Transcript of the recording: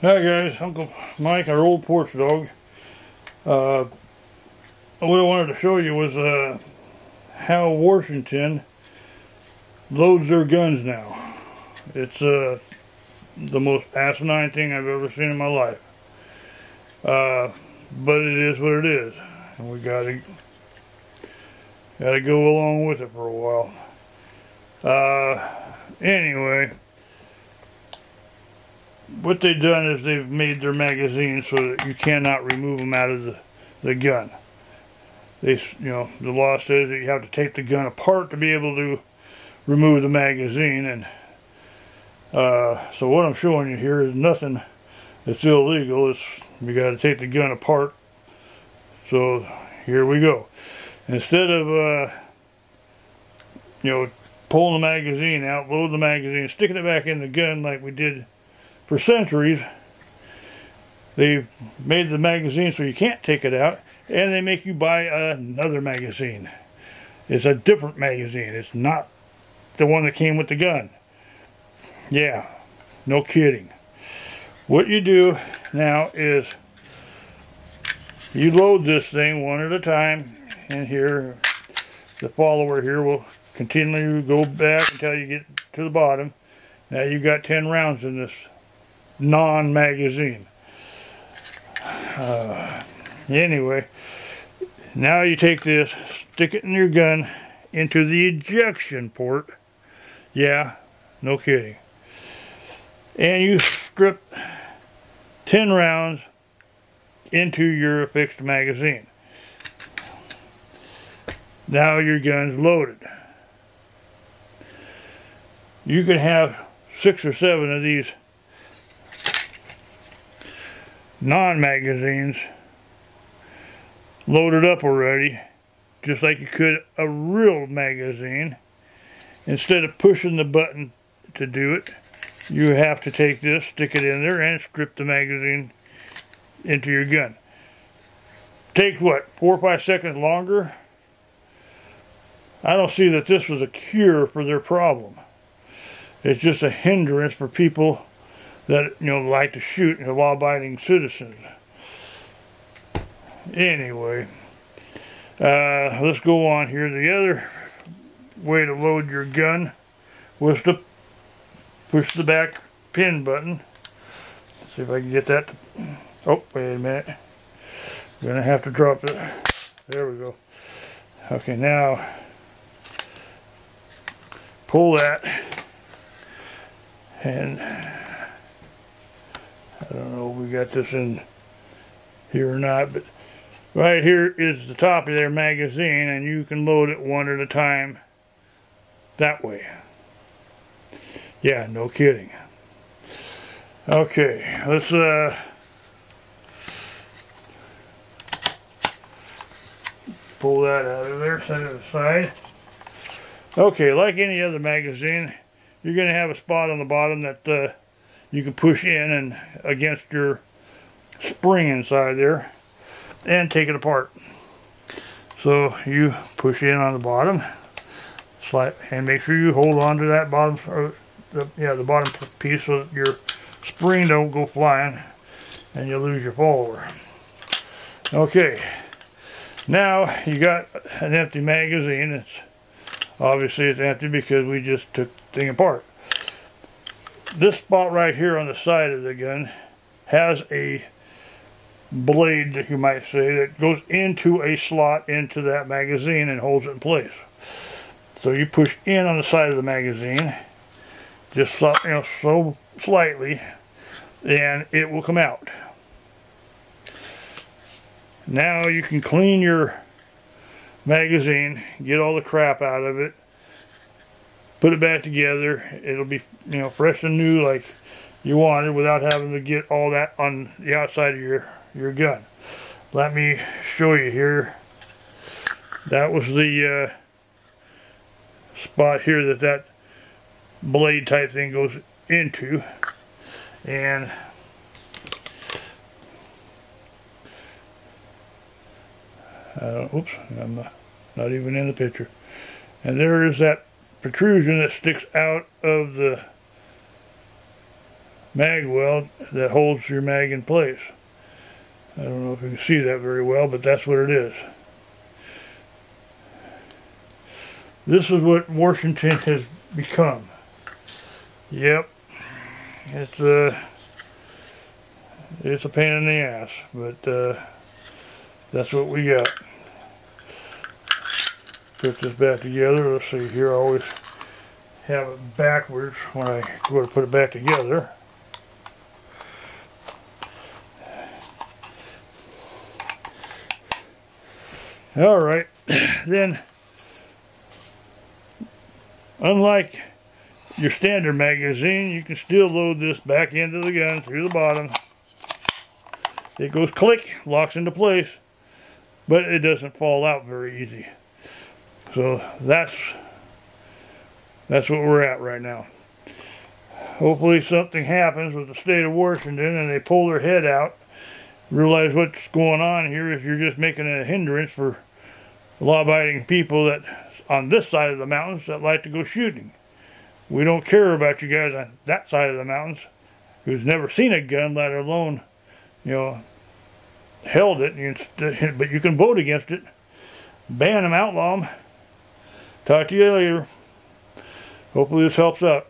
Hi guys, Uncle Mike, our old porch dog. What I wanted to show you was how Washington loads their guns now. It's the most asinine thing I've ever seen in my life. But it is what it is, and we gotta go along with it for a while. Anyway. What they've done is they've made their magazines so that you cannot remove them out of the gun. The law says that you have to take the gun apart to be able to remove the magazine, and so what I'm showing you here is nothing that's illegal. You got to take the gun apart. So here we go. Instead of pulling the magazine out, load the magazine, sticking it back in the gun like we did for centuries, they've made the magazine so you can't take it out, and they make you buy another magazine. It's a different magazine. It's not the one that came with the gun. Yeah, no kidding. What you do now is you load this thing one at a time, and here, the follower here will continually go back until you get to the bottom. Now you've got 10 rounds in this non-magazine. Anyway, now you take this, stick it in your gun into the ejection port. Yeah, no kidding. And you strip 10 rounds into your fixed magazine. Now your gun's loaded. You can have 6 or 7 of these non-magazines loaded up already, just like you could a real magazine. Instead of pushing the button to do it, you have to take this, stick it in there, and strip the magazine into your gun. Takes what, 4 or 5 seconds longer? I don't see that this was a cure for their problem. It's just a hindrance for people that like to shoot, law-abiding citizens. Anyway, let's go on here. The other way to load your gun was to push the back pin button. Let's see if I can get that. Oh, wait a minute. I'm gonna have to drop it. There we go. Okay, now pull that, and I don't know if we got this in here or not, but right here is the top of their magazine, and you can load it one at a time that way. Yeah, no kidding. Okay, let's pull that out of there, set it aside. Okay, like any other magazine, you're going to have a spot on the bottom that you can push in and against your spring inside there and take it apart. So you push in on the bottom, slide, and make sure you hold on to that bottom, or the bottom piece, so that your spring don't go flying and you lose your follower. Okay, now you got an empty magazine. Obviously it's empty because we just took the thing apart. This spot right here on the side of the gun has a blade, that you might say, that goes into a slot into that magazine and holds it in place. So you push in on the side of the magazine, just so slightly, and it will come out. Now you can clean your magazine, get all the crap out of it, put it back together. It'll be fresh and new like you wanted, without having to get all that on the outside of your gun. Let me show you here. That was the spot here that blade type thing goes into, and oops, I'm not even in the picture. And there is that protrusion that sticks out of the mag weld that holds your mag in place. I don't know if you can see that very well, but that's what it is. This is what Washington has become. Yep, it's a pain in the ass, but that's what we got. Put this back together. Let's see here. I always have it backwards when I go to put it back together. Alright, then, unlike your standard magazine, you can still load this back into the gun through the bottom. It goes click, locks into place, but it doesn't fall out very easy. So that's what we're at right now. Hopefully something happens with the state of Washington and they pull their head out, realize what's going on here if you're just making a hindrance for law-abiding people that on this side of the mountains that like to go shooting. We don't care about you guys on that side of the mountains who's never seen a gun, let alone, you know, held it, but you can vote against it. Ban them, outlaw them. Talk to you later. Hopefully this helps out.